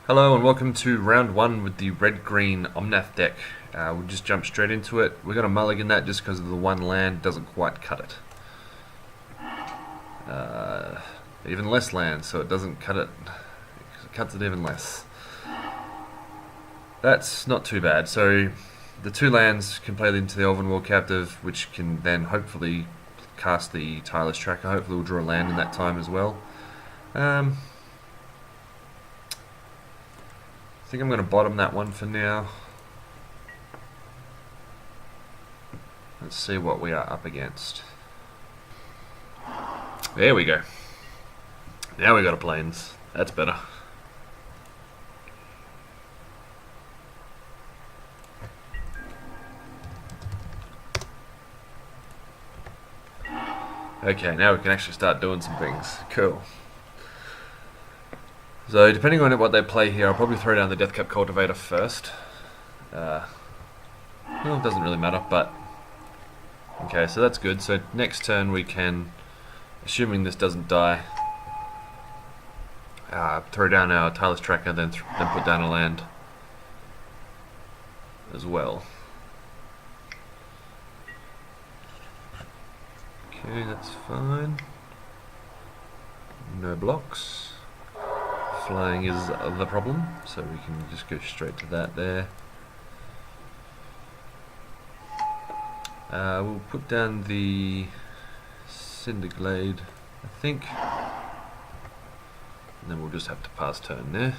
Hello and welcome to round one with the red-green Omnath deck. We'll just jump straight into it. We're going to mulligan that just because of the one land doesn't quite cut it. Even less land, so it doesn't cut it. It cuts it even less. That's not too bad. So the two lands can play into the Elvenwald Captive, which can then hopefully cast the Tireless Tracker. Hopefully we'll draw a land in that time as well. I think I'm going to bottom that one for now. Let's see what we are up against. There we go. Now we got a plains. That's better. Okay, now we can actually start doing some things. Cool. So depending on what they play here, I'll probably throw down the Deathcap Cultivator first. Well, it doesn't really matter, but... Okay, so that's good. So next turn we can, assuming this doesn't die, throw down our Tireless Tracker, then put down a land as well. Okay, that's fine. No blocks. Flying is the problem, so we can just go straight to that there. We'll put down the Cinderglade, I think, and then we'll just have to pass turn there.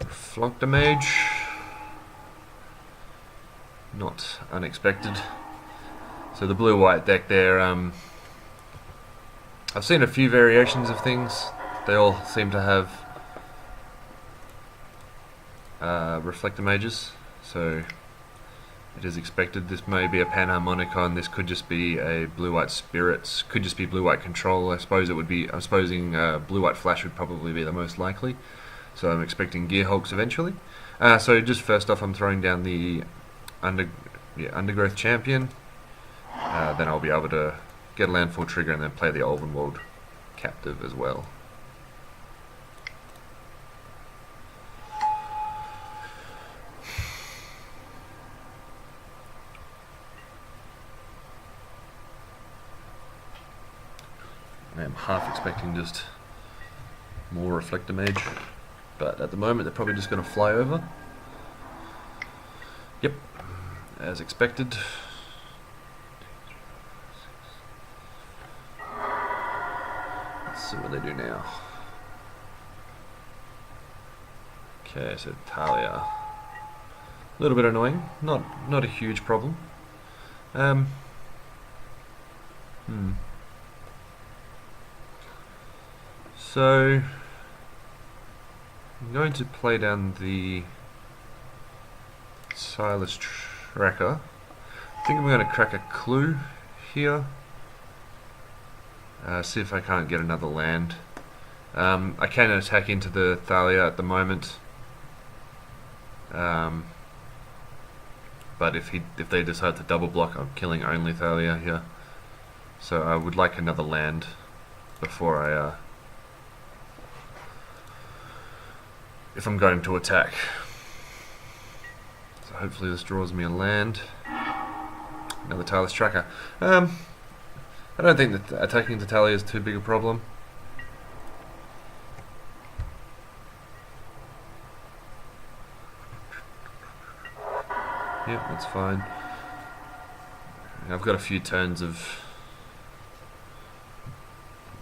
Flock damage. Not unexpected. So the blue-white deck there, I've seen a few variations of things. They all seem to have reflector mages, so it is expected. This may be a Panharmonicon, this could just be a blue-white spirits, could just be blue-white control. I suppose it would be, I'm supposing blue-white flash would probably be the most likely. So I'm expecting Gear Hulks eventually. So just first off, I'm throwing down the Undergrowth Champion. Then I'll be able to get a landfall trigger and then play the Elvenwald Captive as well. I am half expecting just more Reflector Mage, but at the moment they're probably just going to fly over. Yep, as expected. Let's see what they do now. Okay, so Talia. A little bit annoying, not a huge problem. So I'm going to play down the Tireless Tracker. I think I'm going to crack a clue here. See if I can't get another land. I can attack into the Thalia at the moment. But if they decide to double block, I'm killing only Thalia here. So I would like another land before I if I'm going to attack. So hopefully this draws me a land. Another Tireless Tracker. I don't think that attacking the Talia is too big a problem. Yep, that's fine. I've got a few turns of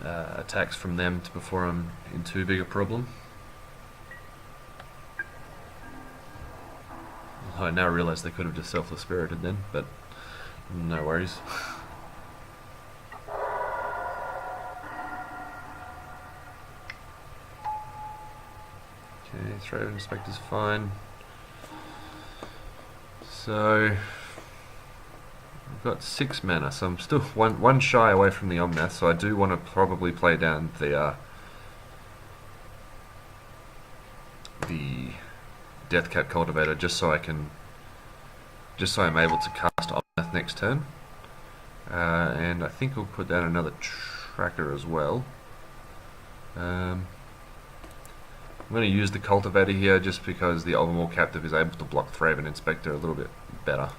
attacks from them before I'm in too big a problem. I now realise they could have just Selfless Spirited then, but no worries. Okay, Thraven Inspector's fine. So I've got 6 mana, so I'm still one shy away from the Omnath, so I do want to probably play down the Deathcap Cultivator just so I'm able to cast Omnath next turn. And I think we'll put down another tracker as well. I'm going to use the cultivator here just because the Overmore Captive is able to block Thraben Inspector a little bit better.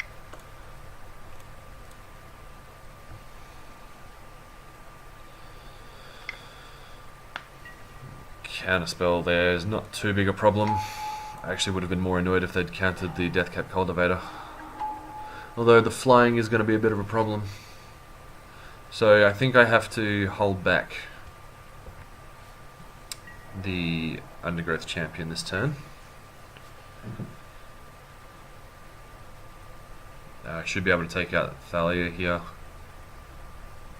Counterspell there is not too big a problem. I actually would have been more annoyed if they'd countered the Deathcap Cultivator. Although the flying is going to be a bit of a problem. So I think I have to hold back the Undergrowth Champion this turn. I should be able to take out Thalia here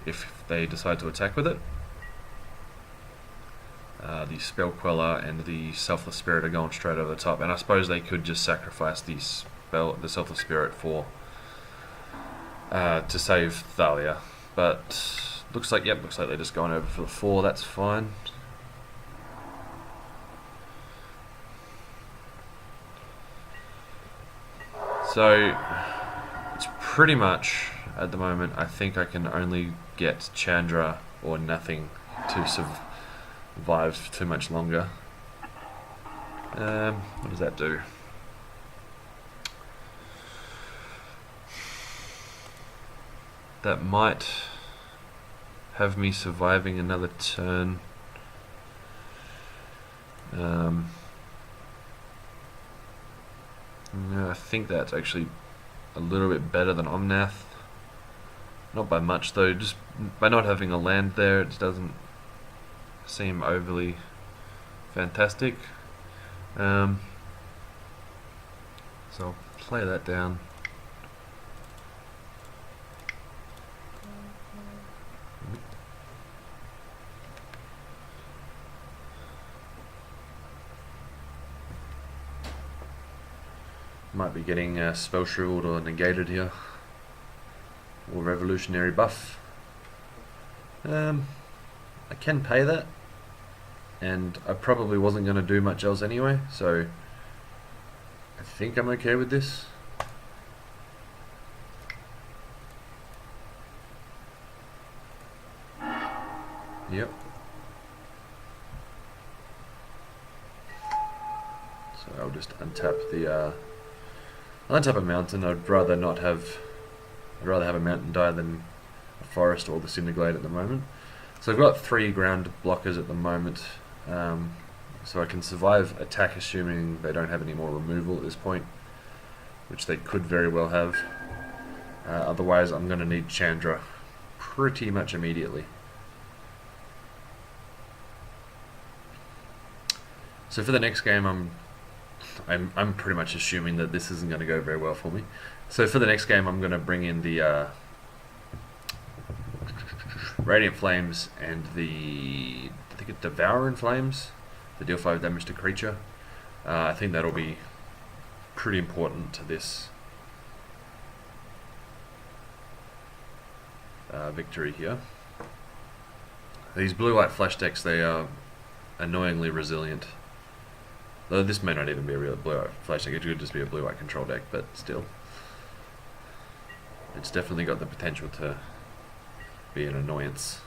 if they decide to attack with it. The Spell Queller and the Selfless Spirit are going straight over the top, and I suppose they could just sacrifice the Selfless Spirit for to save Thalia, but looks like they're just going over for the 4. That's fine. So it's pretty much at the moment. I think I can only get Chandra or nothing to survive too much longer. What does that do? That might have me surviving another turn. I think that's actually a little bit better than Omnath. Not by much though, just by not having a land there, it doesn't seem overly fantastic. So I'll play that down. Might be getting spell shriveled or negated here, or revolutionary buff. I can pay that, and I probably wasn't going to do much else anyway, so I think I'm okay with this. Yep. So I'll just untap the untap a mountain. I'd rather have a mountain die than a forest or the Cinderglade at the moment. So I've got 3 ground blockers at the moment, so I can survive attack assuming they don't have any more removal at this point, which they could very well have. Otherwise I'm going to need Chandra pretty much immediately. So for the next game I'm pretty much assuming that this isn't going to go very well for me. So for the next game I'm going to bring in the Radiant Flames and I think it's Devour in Flames, to deal 5 damage to creature. I think that'll be pretty important to this victory here. These blue-white flash decks, they are annoyingly resilient. Though this may not even be a real blue-white flash deck, it could just be a blue-white control deck, but still. It's definitely got the potential to be an annoyance.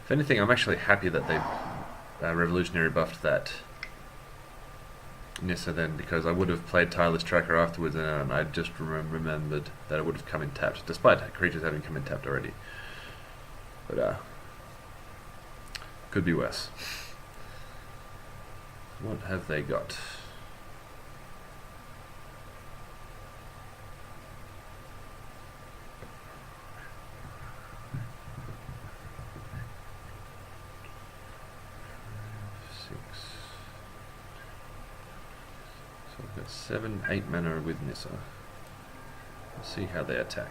If anything, I'm actually happy that they revolutionary buffed that Nissa then, because I would have played Tireless Tracker afterwards and I just remembered that it would have come in tapped, despite creatures having come in tapped already. But could be worse. What have they got? So I've got 7, 8 mana with Nissa. Let's see how they attack.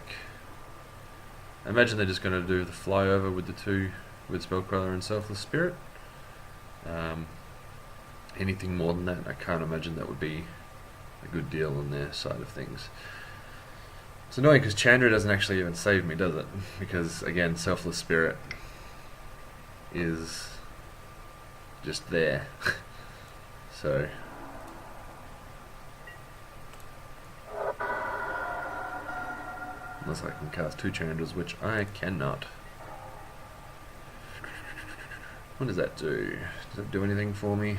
I imagine they're just going to do the flyover with the 2 with Spellcrawler and Selfless Spirit. Anything more than that, I can't imagine that would be a good deal on their side of things. It's annoying because Chandra doesn't actually even save me, does it? Because again, Selfless Spirit is just there. So unless I can cast 2 Chandras, which I cannot. What does that do? Does that do anything for me?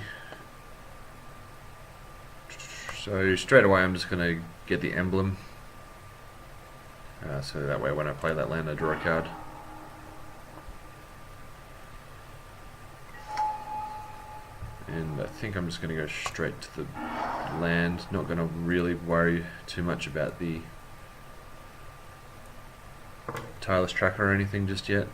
So straight away I'm just going to get the emblem. So that way when I play that land I draw a card. And I think I'm just going to go straight to the land. Not going to really worry too much about the tireless tracker or anything just yet.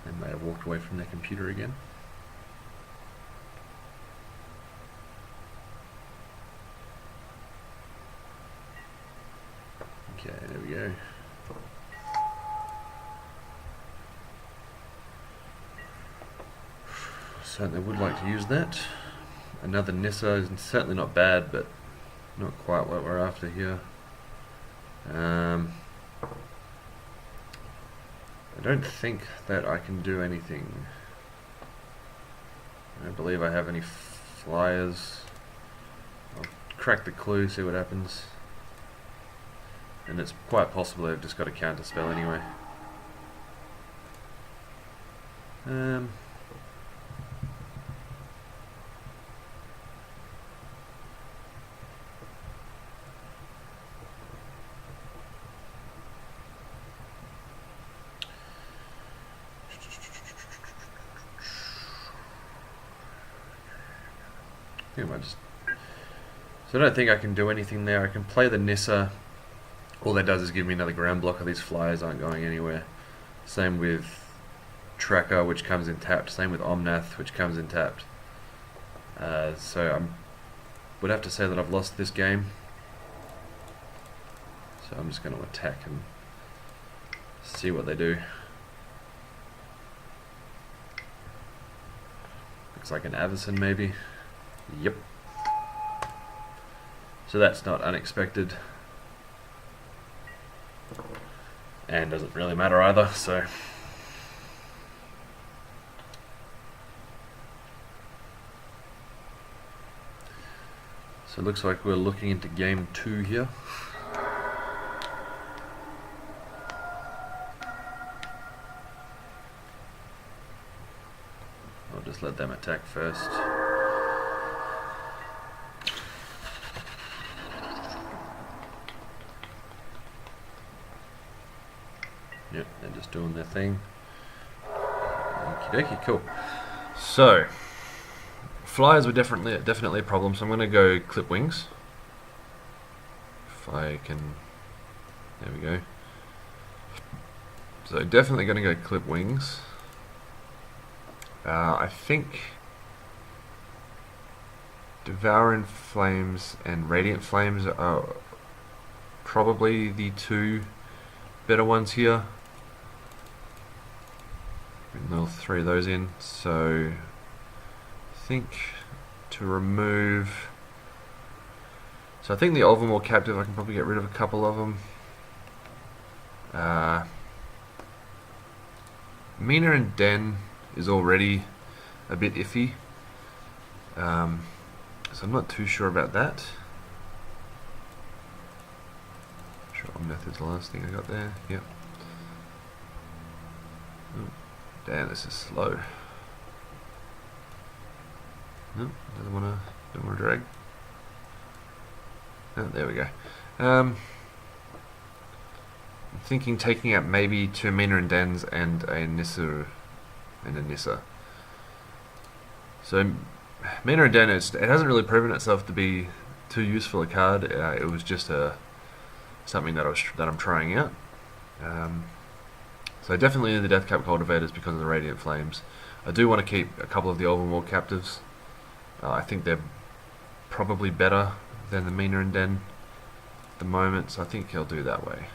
They may have walked away from their computer again. Okay, there we go. Certainly would like to use that. Another Nissa is certainly not bad, but not quite what we're after here. I don't think that I can do anything. I don't believe I have any flyers. I'll crack the clue, see what happens. And it's quite possible I've just got a counter spell anyway. So I don't think I can do anything there. I can play the Nissa. All that does is give me another ground blocker. These flyers aren't going anywhere. Same with Tracker, which comes in tapped. Same with Omnath, which comes in tapped. So I would have to say that I've lost this game. So I'm just going to attack and see what they do. Looks like an Avacyn maybe. Yep. So that's not unexpected. And doesn't really matter either, so. So it looks like we're looking into game 2 here. I'll just let them attack first. Yep, they're just doing their thing. Okie dokie, cool. So, flyers were definitely a problem, so I'm going to go clip wings. If I can... There we go. So definitely going to go clip wings. I think Devouring Flames and Radiant Flames are probably the 2 better ones here. I'll 3 of those in. So I think to remove... So I think the Ulvamore Captive, I can probably get rid of a couple of them. Mina and Den is already a bit iffy. So I'm not too sure about that. GR Omnath is the last thing I got there. Yep. Oh, damn, this is slow. No, don't want to drag. Oh, there we go. I'm thinking taking out maybe 2 Mina and Dens and a Nissa and a Nissa. So Mina and Den, it hasn't really proven itself to be too useful a card. It was just something that I'm trying out. So definitely the Deathcap Cultivators because of the Radiant Flames. I do want to keep a couple of the Old War captives. I think they're probably better than the Mina and Den at the moment, so I think he'll do that way.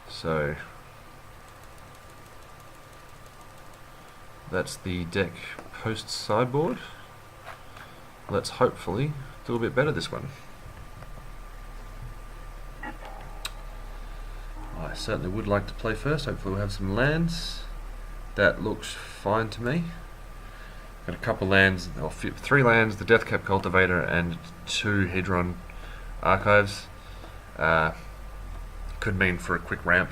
So that's the deck post sideboard. Let's hopefully do a bit better this one. I certainly would like to play first. Hopefully we'll have some lands. That looks fine to me. Got a couple lands, or 3 lands, the Deathcap Cultivator and 2 Hedron Archives. Could mean for a quick ramp.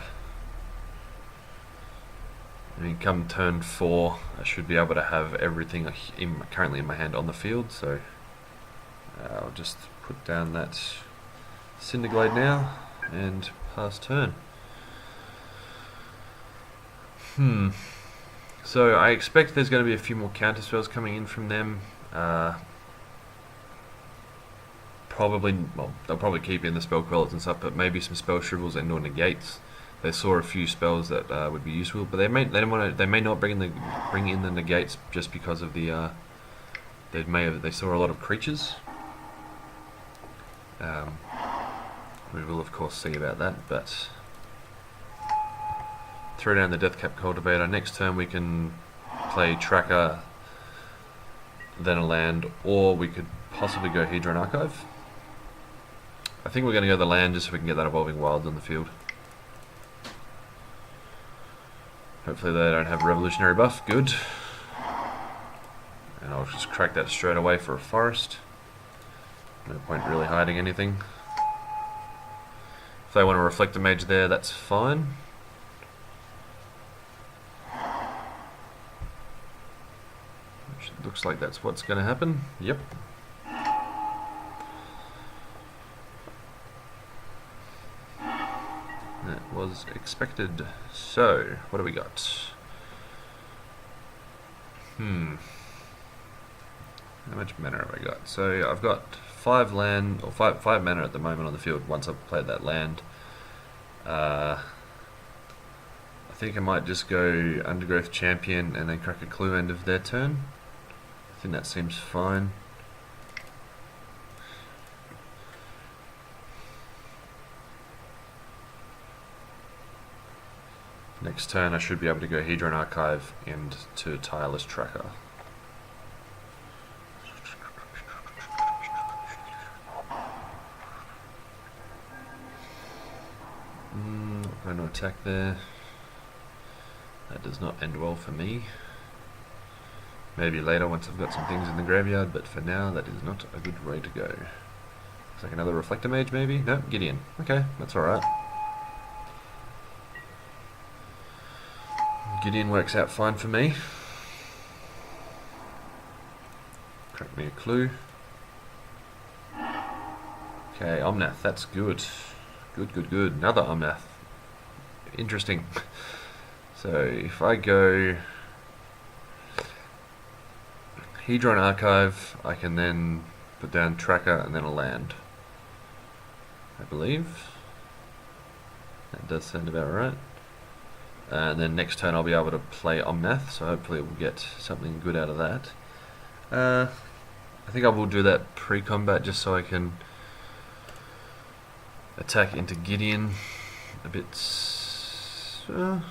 I mean, come turn 4, I should be able to have everything currently in my hand on the field, so I'll just put down that Cinderglade now and pass turn. So I expect there's going to be a few more counter spells coming in from them. Probably, well, they'll probably keep in the spell quellers and stuff, but maybe some spell shrivels and or negates. They saw a few spells that would be useful, but they may not bring in the negates just because of the they saw a lot of creatures. We will of course see about that, but throw down the Deathcap Cultivator. Next turn we can play Tracker, then a land, or we could possibly go Hedron Archive. I think we're going to go the land just so we can get that Evolving Wilds on the field. Hopefully they don't have a Revolutionary buff. Good. And I'll just crack that straight away for a forest. No point really hiding anything. If they want to reflect a mage there, that's fine. Which looks like that's what's going to happen. Yep. That was expected. So, what do we got? How much mana have I got? So I've got 5 land, or 5 mana at the moment on the field once I've played that land. I think I might just go Undergrowth Champion and then crack a clue end of their turn. I think that seems fine. Next turn I should be able to go Hedron Archive into Tireless Tracker. Not going to attack there. That does not end well for me. Maybe later once I've got some things in the graveyard, but for now that is not a good way to go. Looks like another Reflector Mage maybe? No, Gideon. Okay, that's alright. Gideon works out fine for me. Crack me a clue. Okay, Omnath, that's good. Good. Another Omnath. Interesting. So if I go Hedron Archive, I can then put down Tracker and then a land, I believe. That does sound about right. And then next turn I'll be able to play Omnath, so hopefully we'll get something good out of that. I think I will do that pre-combat just so I can attack into Gideon a bit. I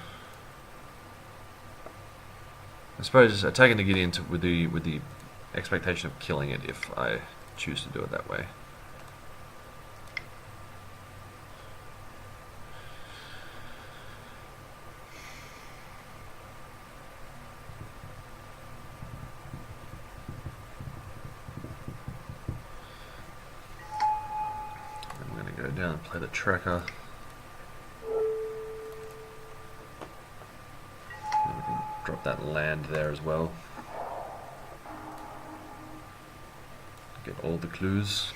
suppose attack into Gideon with the expectation of killing it if I choose to do it that way. Go down and play the Tracker. And we can drop that land there as well. Get all the clues.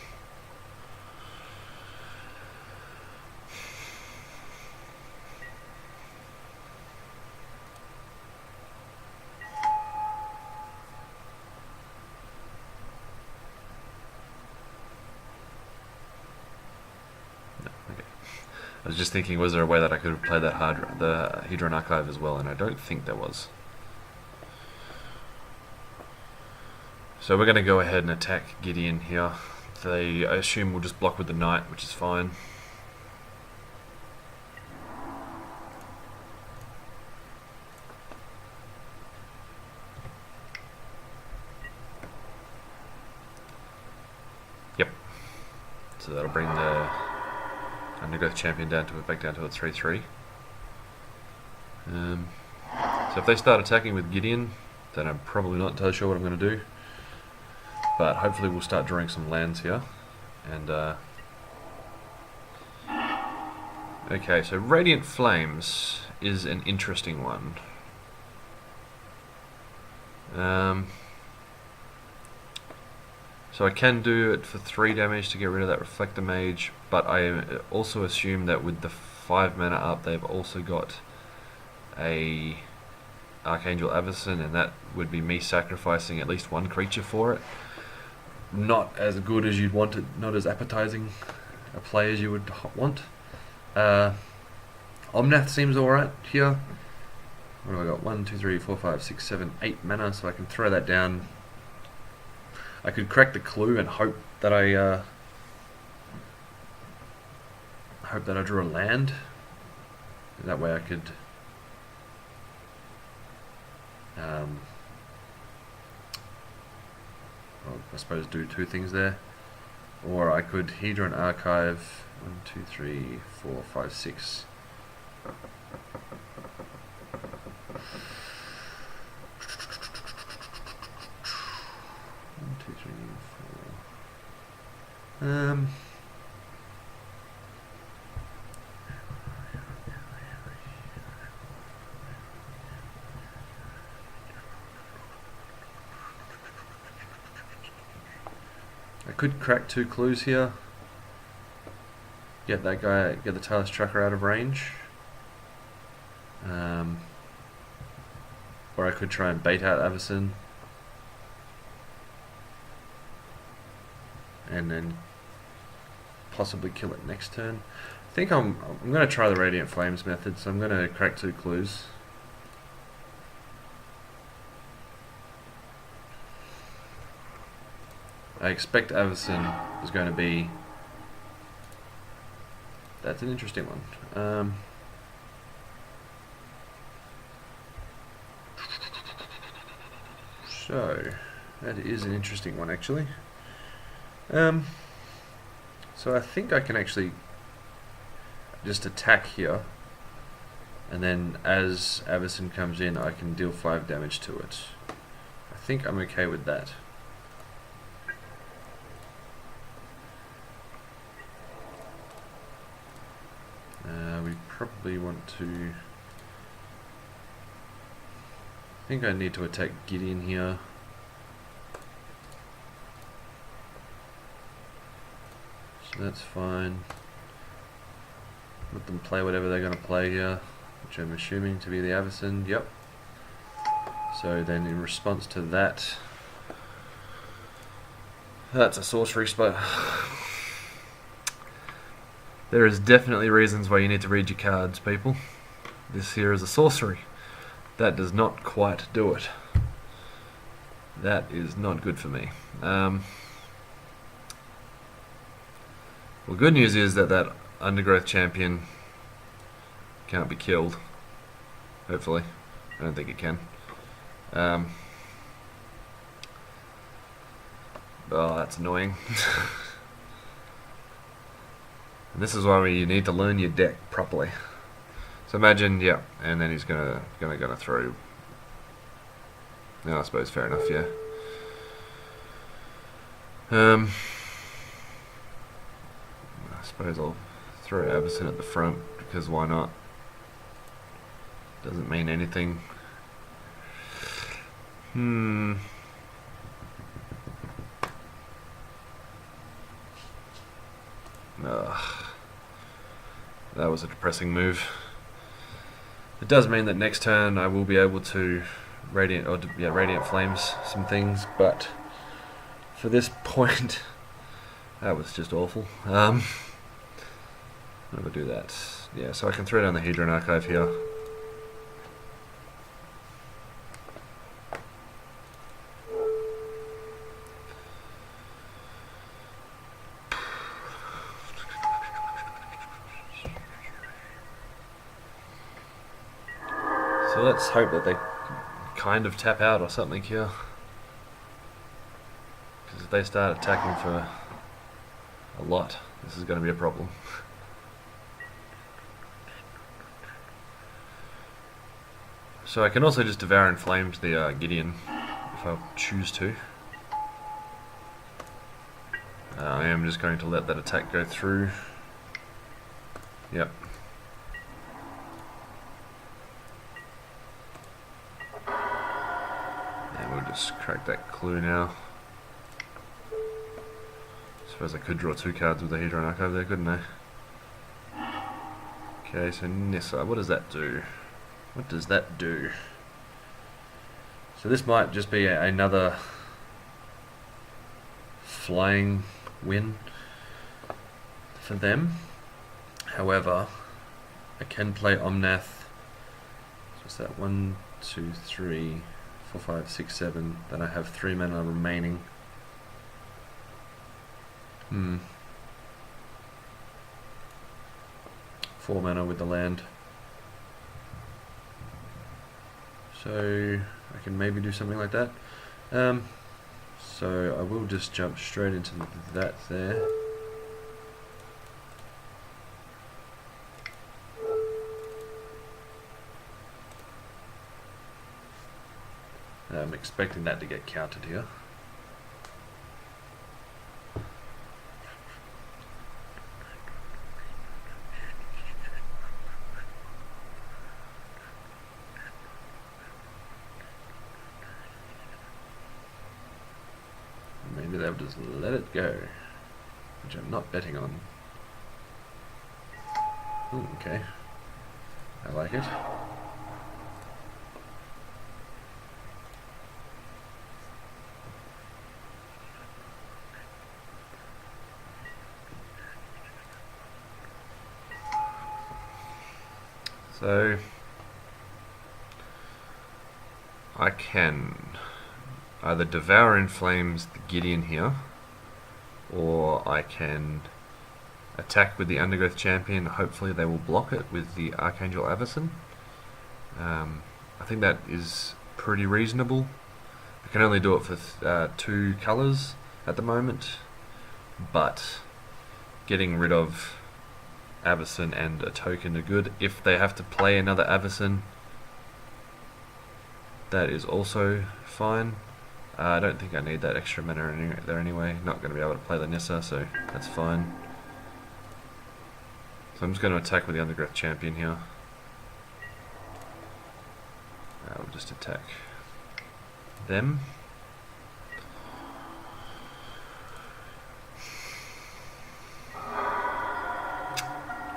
I was just thinking, was there a way that I could have played the Hedron Archive as well, and I don't think there was. So we're going to go ahead and attack Gideon here. I assume we'll just block with the knight, which is fine. Yep. So that'll bring the Undergrowth Champion back down to a 3-3. So if they start attacking with Gideon, then I'm probably not entirely sure what I'm going to do. But hopefully we'll start drawing some lands here. And okay, so Radiant Flames is an interesting one. So I can do it for 3 damage to get rid of that Reflector Mage, but I also assume that with the 5 mana up, they've also got a Archangel Avacyn, and that would be me sacrificing at least 1 creature for it. Not as good as you'd want it, not as appetizing a play as you would want. Omnath seems alright here. What do I got? 1, 2, 3, 4, 5, 6, 7, 8 mana, so I can throw that down. I could crack the clue and hope that I draw a land. That way I could well, I suppose do 2 things there. Or I could Hedron Archive 1, 2, 3, 4, 5, 6. 1, 2, 3, 4. I could crack 2 clues here. Get that guy, get the Tailless Trucker out of range. Or I could try and bait out Avacyn. And then possibly kill it next turn. I think I'm going to try the Radiant Flames method, so I'm going to crack 2 clues. I expect Avacyn is going to be... That's an interesting one. So, that is an interesting one actually. So I think I can actually just attack here, and then as Avacyn comes in I can deal 5 damage to it. I think I'm okay with that. We probably want to... I think I need to attack Gideon here. So that's fine. Let them play whatever they're going to play here, which I'm assuming to be the Avacyn. Yep. So then in response to that, that's a sorcery spell. There is definitely reasons why you need to read your cards, people. This here is a sorcery. That does not quite do it. That is not good for me. Well, good news is that Undergrowth Champion can't be killed. Hopefully. I don't think it can. Oh, that's annoying. And this is why you need to learn your deck properly. So imagine, yeah, and then he's gonna throw. No, I suppose fair enough, yeah. I suppose I'll throw Avacyn at the front because why not? Doesn't mean anything. That was a depressing move. It does mean that next turn I will be able to Radiant Flames some things, but for this point, that was just awful. I'm gonna do that. Yeah, so I can throw down the Hedron Archive here. So let's hope that they kind of tap out or something here. Because if they start attacking for a lot, this is going to be a problem. So I can also just Devour in Flames the Gideon if I choose to. I am just going to let that attack go through. Yep. And we'll just crack that clue now. Suppose I could draw 2 cards with the Hedron Archive there, couldn't I? Okay, so Nissa, what does that do? What does that do? So this might just be another flying win for them. However, I can play Omnath. So what's that? 1, 2, 3, 4, 5, 6, 7. Then I have 3 mana remaining. 4 mana with the land. So I can maybe do something like that. So I will just jump straight into that there. I'm expecting that to get countered here. Maybe they'll just let it go, which I'm not betting on. Ooh, okay, I like it. So I can either Devour in Flames the Gideon here, or I can attack with the Undergrowth Champion. Hopefully they will block it with the Archangel Avacyn. I think that is pretty reasonable. I can only do it for 2 colours at the moment, but getting rid of Avacyn and a token are good. If they have to play another Avacyn, that is also fine. I don't think I need that extra mana there anyway. Not going to be able to play the Nissa, so that's fine. So I'm just going to attack with the Undergrowth Champion here. We'll just attack them.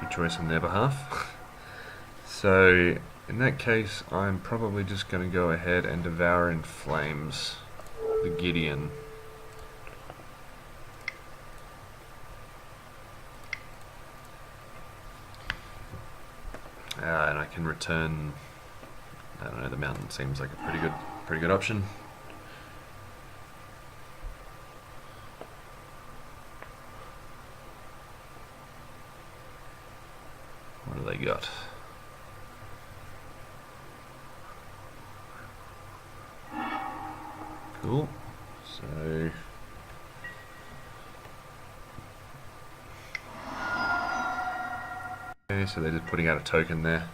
Good choice on their behalf. So in that case, I'm probably just going to go ahead and Devour in Flames the Gideon. And I can return, I don't know, the mountain seems like a pretty good option. What do they got? Cool. So okay, so they're just putting out a token there.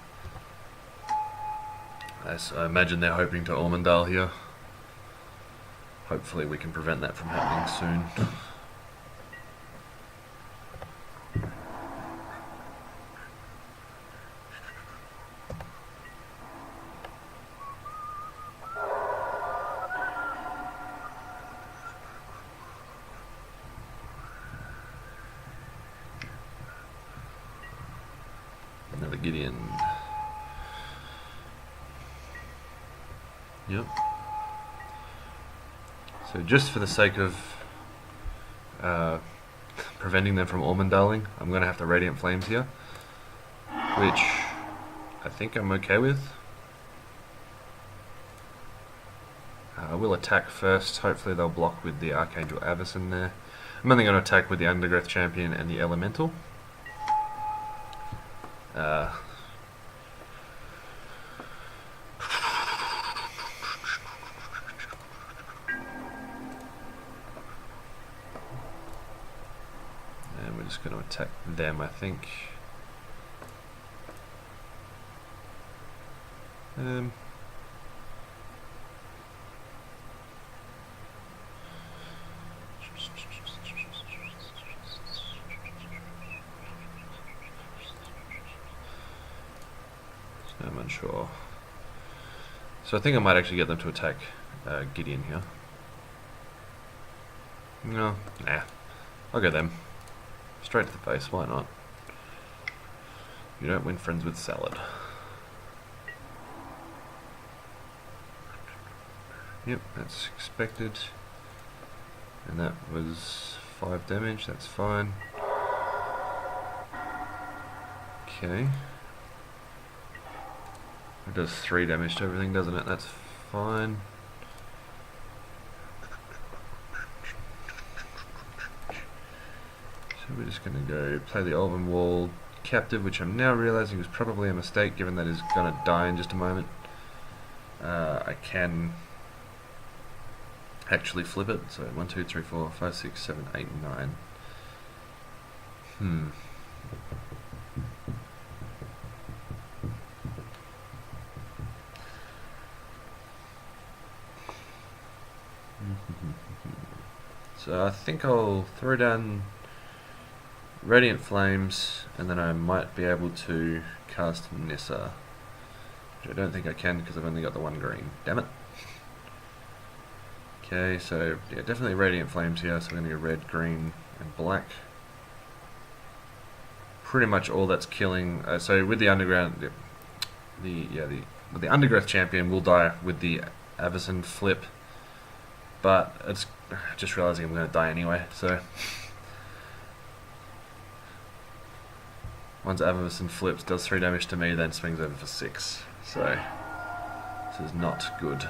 As I imagine they're hoping to Ormondale here. Hopefully we can prevent that from happening soon. Another Gideon. Yep. So just for the sake of preventing them from Ormondaling, I'm going to have to Radiant Flames here, which I think I'm okay with. I will attack first. Hopefully they'll block with the Archangel Avacyn there. I'm only going to attack with the Undergrowth Champion and the Elemental. just going to attack them, I think. I'm unsure. So I think I might actually get them to attack Gideon here. No, nah. I'll go them. Straight to the face, why not? You don't win friends with salad. Yep, that's expected. And that was 5 damage, that's fine. Okay. It does 3 damage to everything, doesn't it? That's fine. So we're just going to go play the Elven Wall Captive, which I'm now realizing was probably a mistake, given that he's going to die in just a moment. I can actually flip it. So 1, 2, 3, 4, 5, 6, 7, 8, 9. So I think I'll throw down Radiant Flames, and then I might be able to cast Nissa, which I don't think I can because I've only got the 1 green. Damn it. Okay, so yeah, definitely Radiant Flames here, so I'm going to go red, green, and black. Pretty much all that's killing. So with the underground, the Undergrowth Champion will die with the Avacyn flip, but it's just realizing I'm going to die anyway. So once Avacyn flips, does 3 damage to me, then swings over for 6. So this is not good.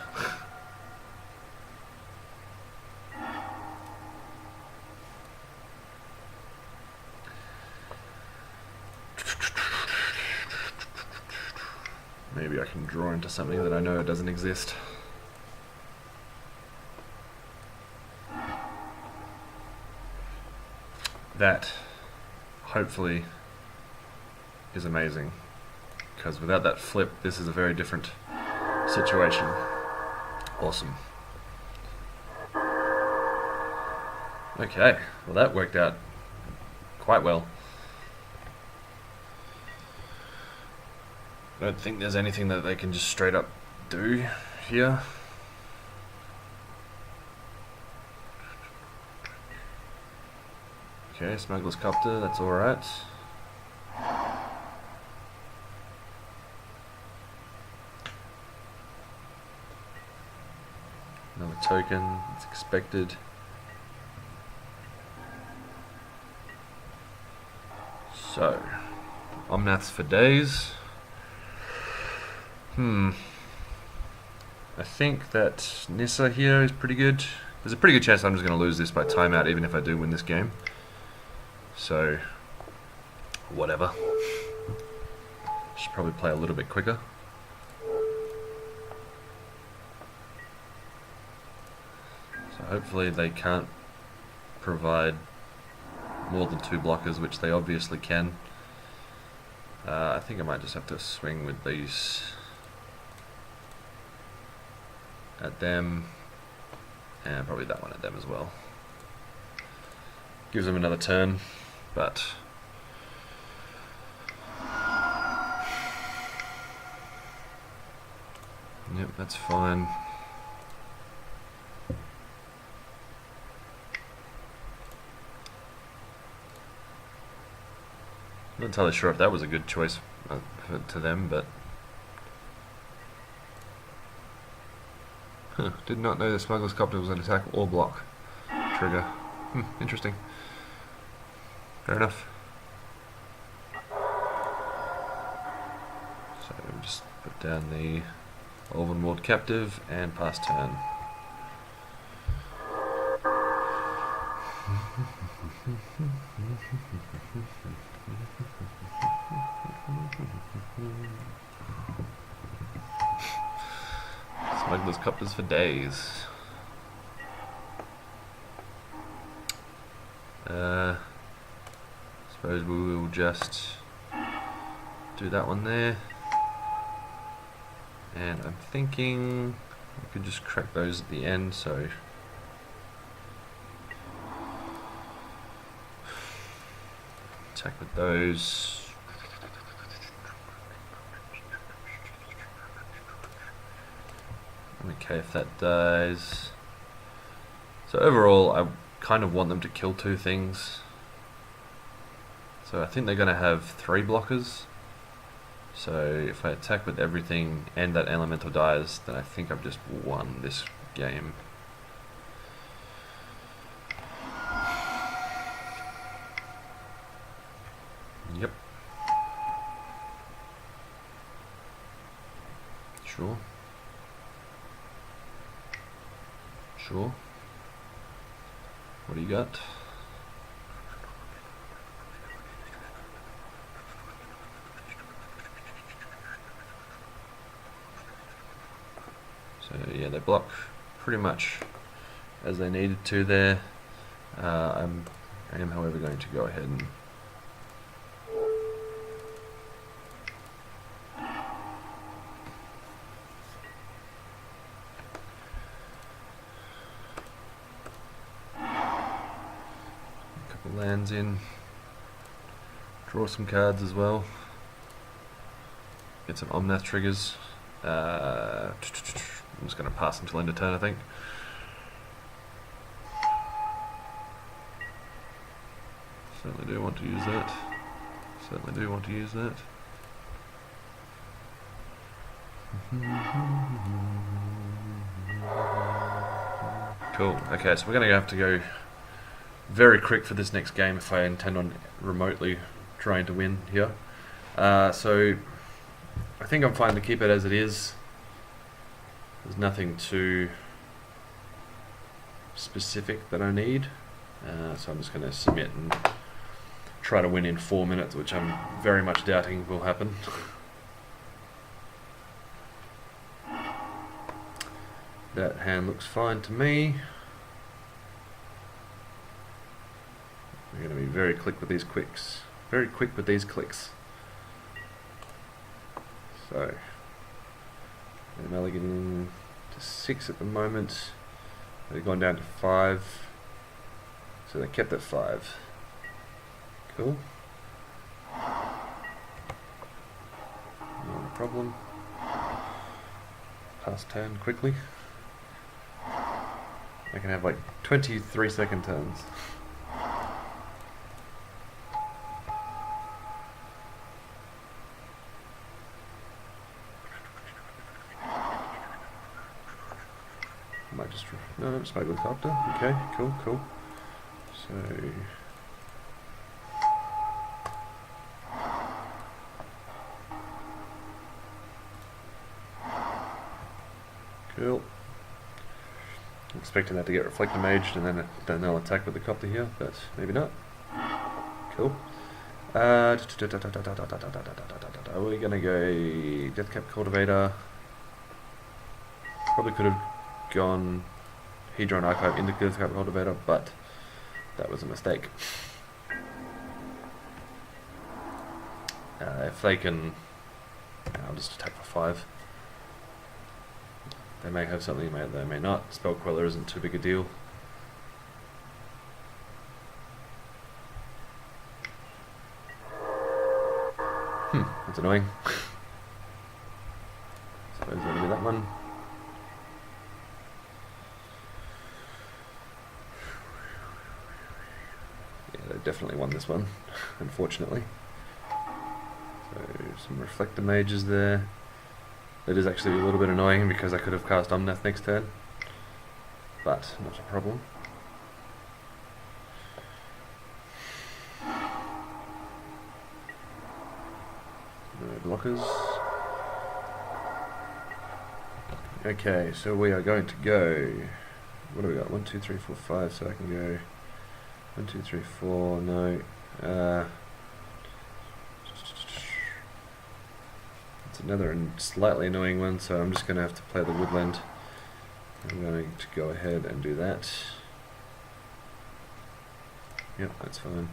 Maybe I can draw into something that I know doesn't exist. That, hopefully, is amazing. Because without that flip, this is a very different situation. Awesome. Okay, well that worked out quite well. I don't think there's anything that they can just straight up do here. Okay, Smuggler's Copter, that's alright. Another token, it's expected. So, Omnaths for days. I think that Nissa here is pretty good. There's a pretty good chance I'm just going to lose this by timeout, even if I do win this game. So, whatever. Should probably play a little bit quicker. So hopefully they can't provide more than 2 blockers, which they obviously can. I think I might just have to swing with these at them, and probably that one at them as well. Gives them another turn, but yep, that's fine. I'm not entirely sure if that was a good choice to them, but did not know the Smuggler's Copter was an attack or block trigger. Interesting. Fair enough. So we'll just put down the Elven Ward Captive and pass turn. Smuggler's Copters for days. suppose we will just do that one there. And I'm thinking we could just crack those at the end, so attack with those. Okay, if that dies. So overall, I kind of want them to kill two things. So I think they're going to have 3 blockers. So if I attack with everything and that elemental dies, then I think I've just won this game. Yep. Sure. Sure. What do you got? So yeah, they block pretty much as they needed to there. I am however going to go ahead and lands in, draw some cards as well, get some Omnath triggers. I'm just going to pass until end of turn, I think. Certainly do want to use that. Certainly do want to use that. Cool. Okay, so we're going to have to go very quick for this next game if I intend on remotely trying to win here. So I think I'm fine to keep it as it is. There's nothing too specific that I need. So I'm just going to submit and try to win in 4 minutes, which I'm very much doubting will happen. That hand looks fine to me. We're going to be very quick with these clicks. Very quick with these clicks. So, Mulligan to 6 at the moment. They've gone down to 5. So they kept at 5. Cool. Not a problem. Pass turn quickly. I can have like 23-second turns. Might just no, smoke helicopter. Okay, cool. So cool. I'm expecting that to get reflector maged and then they'll attack with the copter here, but maybe not. Cool. We're gonna go Deathcap Cultivator. Probably could have gone Hedron Archive into Deathcap Cultivator, but that was a mistake. If they can, I'll just attack for 5. They may have something, they may not. Spell Queller isn't too big a deal. That's annoying. Suppose that'll be that one. Yeah, they definitely won this one, unfortunately. So some Reflector Mages there. That is actually a little bit annoying because I could have cast Omnath next turn, but not a problem. No blockers. Okay, so we are going to go. What do we got? 1, 2, 3, 4, 5. So I can go 1, 2, 3, 4. No. It's another slightly annoying one, so I'm just going to have to play the woodland. I'm going to go ahead and do that. Yep, that's fine.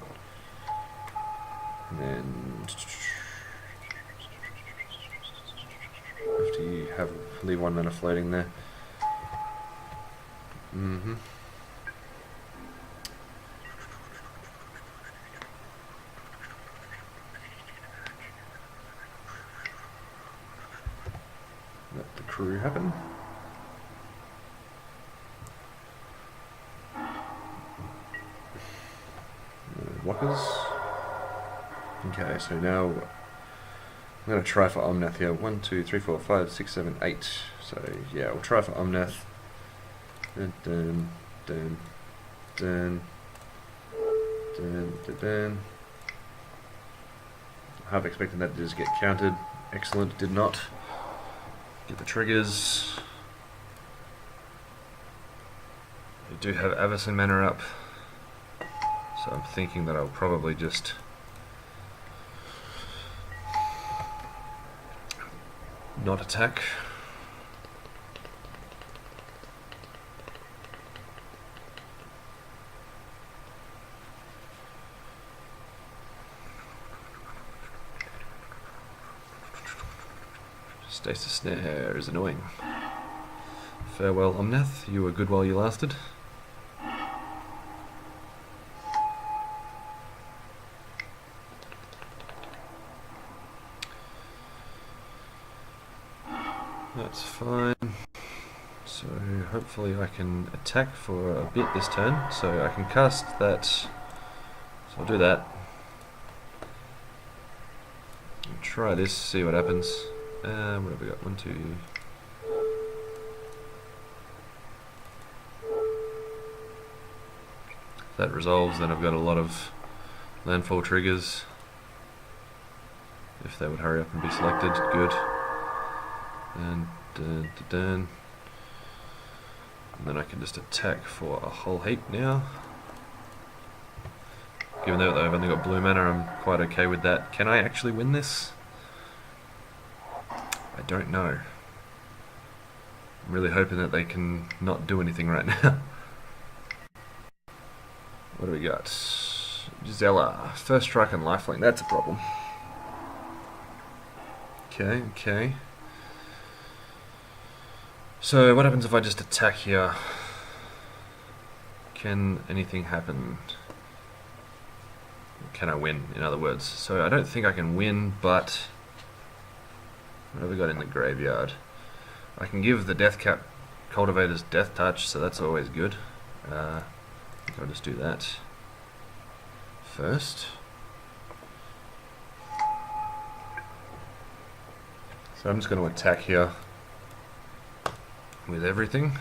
And after you leave 1 mana floating there. Let the crew happen. Blockers. Okay, so now I'm going to try for Omnath here. 1, 2, 3, 4, 5, 6, 7, 8. So yeah, we'll try for Omnath. Dun, dun, dun, dun, dun, dun, dun. Half expecting that to just get countered. Excellent, did not. Get the triggers. We do have Avacyn mana up, so I'm thinking that I'll probably just not attack. Stasis Snare is annoying. Farewell, Omnath. You were good while you lasted. That's fine. So hopefully I can attack for a bit this turn. So I can cast that. So I'll do that. Try this, see what happens. What have we got? 1, 2. If that resolves, then I've got a lot of landfall triggers. If they would hurry up and be selected, good. And then I can just attack for a whole heap now. Given that I've only got blue mana, I'm quite okay with that. Can I actually win this? I don't know. I'm really hoping that they can not do anything right now. What do we got? Gisela. First strike and lifelink. That's a problem. Okay. So what happens if I just attack here? Can anything happen? Can I win, in other words? So I don't think I can win, but what have we got in the graveyard? I can give the Death Cap Cultivator's Death Touch, so that's always good. I think I'll just do that first. So I'm just going to attack here with everything.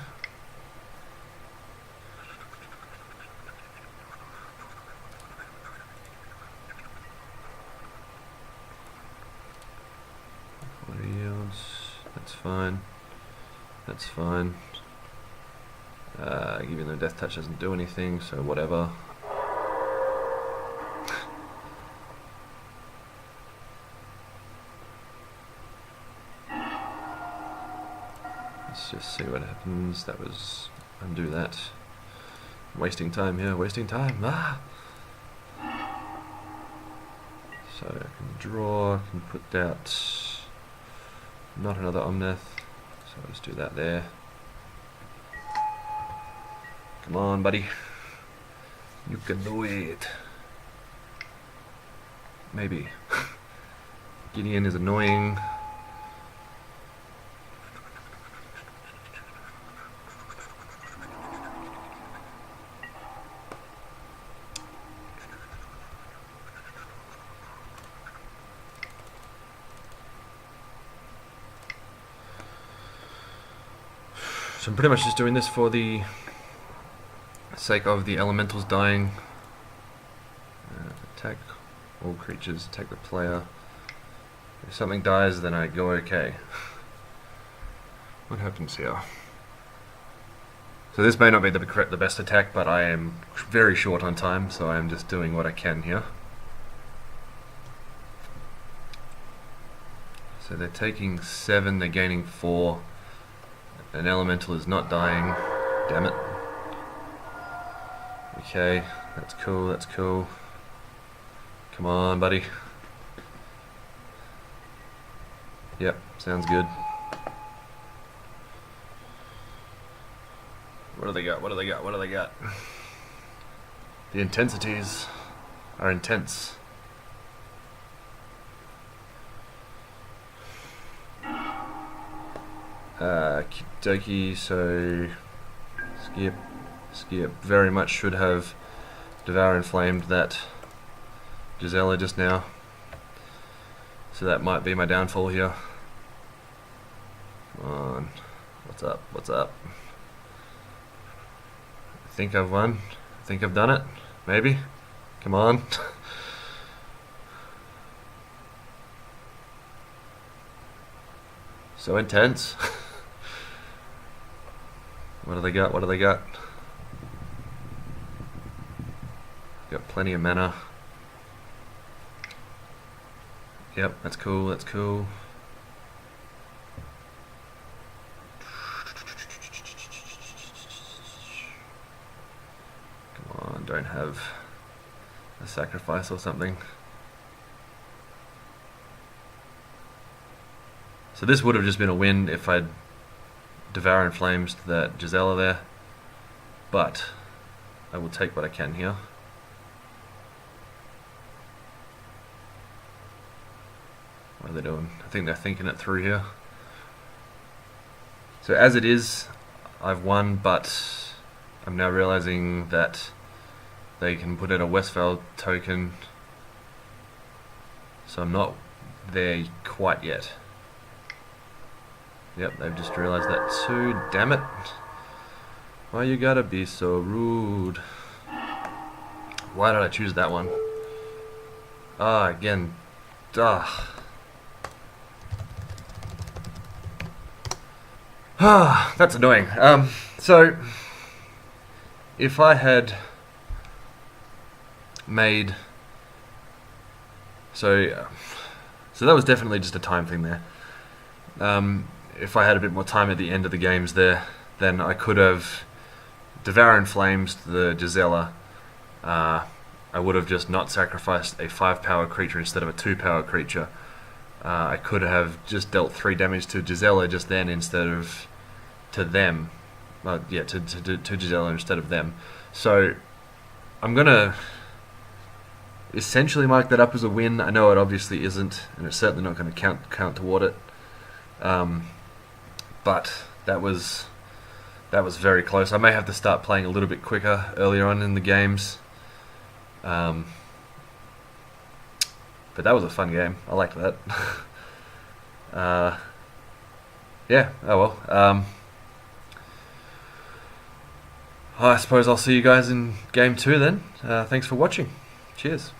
That's fine. That's fine. Giving them Death Touch doesn't do anything, so whatever. Let's just see what happens. That was... undo that. Wasting time here, wasting time. Ah! So I can draw, I can put out not another Omnath, so I'll just do that there. Come on, buddy. You can do it. Maybe. Gideon is annoying. So I'm pretty much just doing this for the sake of the elementals dying. Attack all creatures, attack the player. If something dies, then I go okay. What happens here? So this may not be the best attack, but I am very short on time, so I am just doing what I can here. So they're taking 7, they're gaining 4. An elemental is not dying. Damn it. Okay, that's cool, that's cool. Come on, buddy. Yep, sounds good. What do they got? What do they got? What do they got? The intensities are intense. Kidoki, so skip. Very much should have Devour Inflamed that Gisela just now. So that might be my downfall here. Come on. What's up? What's up? I think I've won. I think I've done it. Maybe. Come on. So intense. What do they got? What do they got? Got plenty of mana. Yep, that's cool, that's cool. Come on, don't have a sacrifice or something. So this would have just been a win if I'd Devour and Flames that Gisela there, but I will take what I can here. What are they doing? I think they're thinking it through here. So as it is, I've won, but I'm now realizing that they can put in a Westphal token, so I'm not there quite yet. Yep, they've just realized that too. Damn it. Why you gotta be so rude? Why did I choose that one? Ah, again. Ah. Ah, that's annoying. So if I had made so that was definitely just a time thing there. If I had a bit more time at the end of the games there, then I could have Devour and Flames the Gisela. I would have just not sacrificed a 5-power creature instead of a 2-power creature. I could have just dealt 3 damage to Gisela just then instead of to them. Yeah, to Gisela instead of them. So I'm gonna essentially mark that up as a win. I know it obviously isn't, and it's certainly not going to count toward it. But that was very close. I may have to start playing a little bit quicker earlier on in the games. But that was a fun game. I liked that. Yeah, oh well. I suppose I'll see you guys in game 2 then. Thanks for watching. Cheers.